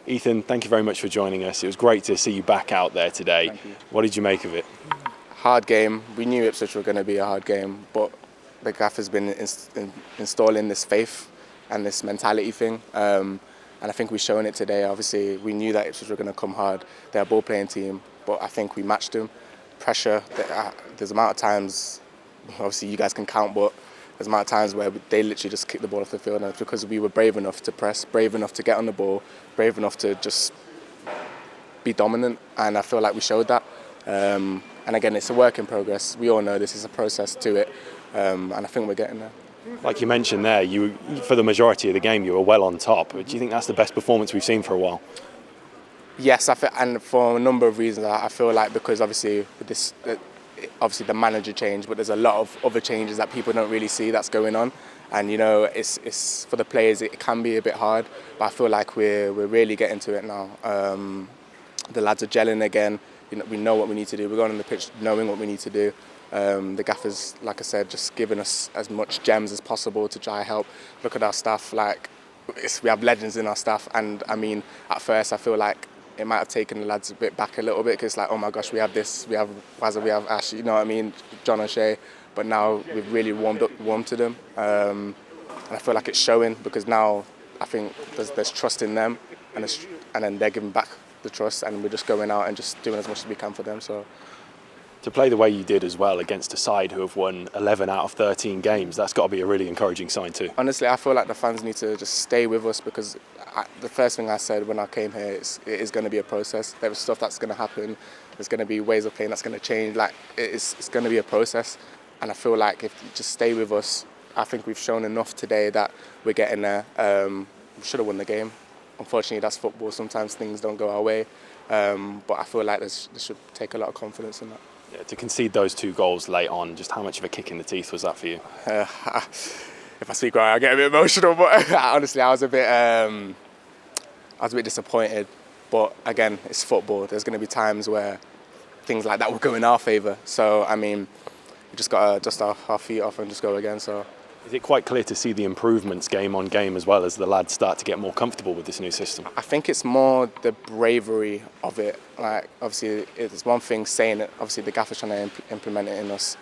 Ethan, thank you very much for joining us. It was great to see you back out there today. Thank you. What did you make of it? Hard game. We knew Ipswich were going to be a hard game, but the gaffer's been installing this faith and this mentality thing. And I think we've shown it today. Obviously, we knew that Ipswich were going to come hard. They're a ball-playing team, but I think we matched them. Pressure, there's amount of times, obviously you guys can count, but there's amount of times where they literally just kick the ball off the field, and it's because we were brave enough to press, brave enough to get on the ball, brave enough to just be dominant, and I feel like we showed that. And again, it's a work in progress. We all know this is a process to it, and I think we're getting there. Like you mentioned there, for the majority of the game you were well on top. Do you think that's the best performance we've seen for a while? Yes, and for a number of reasons. I feel like because obviously with this, obviously the manager changed, but there's a lot of other changes that people don't really see that's going on. And it's for the players it can be a bit hard, but I feel like we're really getting to it now. The lads are gelling again. We know what we need to do. We're going on the pitch knowing what we need to do. The gaffer's, like I said, just giving us as much gems as possible to try to help. Look at our staff. We have legends in our staff, and I mean, at first I feel like it might have taken the lads a bit back a little bit, because like, oh my gosh, we have this, we have Wazza, we have Ash, you know what I mean, John O'Shea, but now we've really warmed to them, and I feel like it's showing, because now I think there's trust in them, and then they're giving back the trust, and we're just going out and just doing as much as we can for them. So to play the way you did as well against a side who have won 11 out of 13 games, that's got to be a really encouraging sign too. Honestly, I feel like the fans need to just stay with us, because the first thing I said when I came here is it is going to be a process. There's stuff that's going to happen. There's going to be ways of playing that's going to change. It's going to be a process, and I feel like if you just stay with us, I think we've shown enough today that we're getting there. We should have won the game. Unfortunately, that's football. Sometimes things don't go our way, but I feel like this should take a lot of confidence in that. Yeah, to concede those 2 goals late on, just how much of a kick in the teeth was that for you? If I speak right, I get a bit emotional, but honestly, I was a bit disappointed. But again, it's football. There's going to be times where things like that will go in our favour. So I mean, we just got to dust our feet off and just go again. So. Is it quite clear to see the improvements game on game as well as the lads start to get more comfortable with this new system? I think it's more the bravery of it. Like, obviously, it's one thing saying it. Obviously, the gaffer's trying to implement it in us,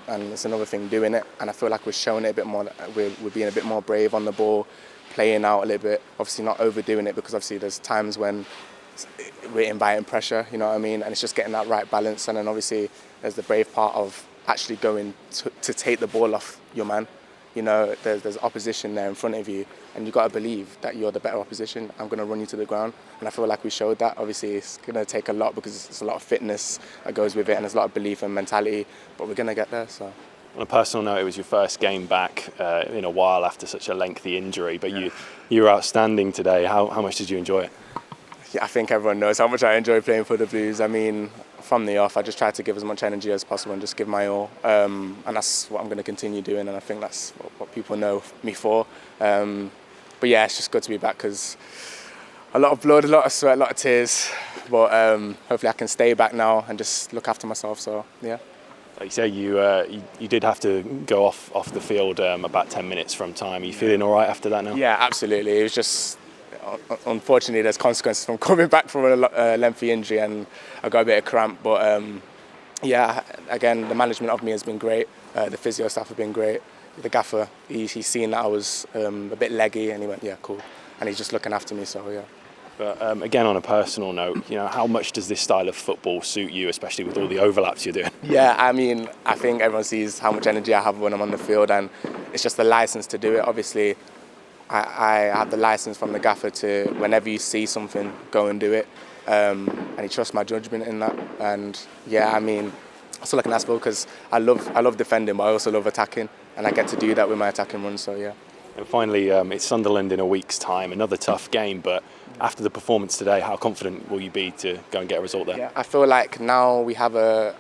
and it's another thing doing it. And I feel like we're showing it a bit more. We're being a bit more brave on the ball, playing out a little bit. Obviously, not overdoing it, because obviously there's times when we're inviting pressure. You know what I mean? And it's just getting that right balance. And then obviously there's the brave part of actually going to take the ball off your man. There's opposition there in front of you, and you've got to believe that you're the better opposition. I'm going to run you to the ground, and I feel like we showed that. Obviously, it's going to take a lot, because it's a lot of fitness that goes with it, and there's a lot of belief and mentality, but we're going to get there. So. On a personal note, it was your first game back in a while after such a lengthy injury, but you were outstanding today. How much did you enjoy it? Yeah, I think everyone knows how much I enjoy playing for the Blues. I mean, from the off, I just try to give as much energy as possible and just give my all. And that's what I'm going to continue doing, and I think that's what people know me for. But yeah, it's just good to be back, because a lot of blood, a lot of sweat, a lot of tears. But hopefully I can stay back now and just look after myself. So, yeah. Like you say, you did have to go off the field about 10 minutes from time. Are you feeling all right after that now? Yeah, absolutely. It was just... Unfortunately, there's consequences from coming back from a lengthy injury, and I got a bit of cramp. But yeah, again, the management of me has been great. The physio staff have been great. The gaffer, he's seen that I was a bit leggy, and he went, yeah, cool. And he's just looking after me, so yeah. But again, on a personal note, how much does this style of football suit you, especially with all the overlaps you're doing? Yeah, I mean, I think everyone sees how much energy I have when I'm on the field, and it's just the license to do it. Obviously, I have the license from the gaffer to, whenever you see something, go and do it. And he trusts my judgment in that. And yeah, I mean, that's all I can ask for, because I love defending, but I also love attacking, and I get to do that with my attacking runs. So yeah. And finally, it's Sunderland in a week's time. Another tough game, but after the performance today, how confident will you be to go and get a result there? Yeah, I feel like now we have a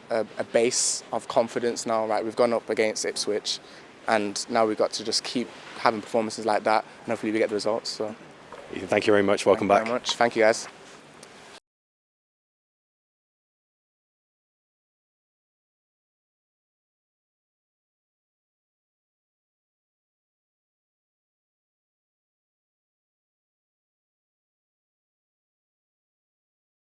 base of confidence now. Right, we've gone up against Ipswich, and now we've got to just keep having performances like that, and hopefully we get the results. So. Ethan, thank you very much. Welcome back. Thank you very much. Thank you, guys.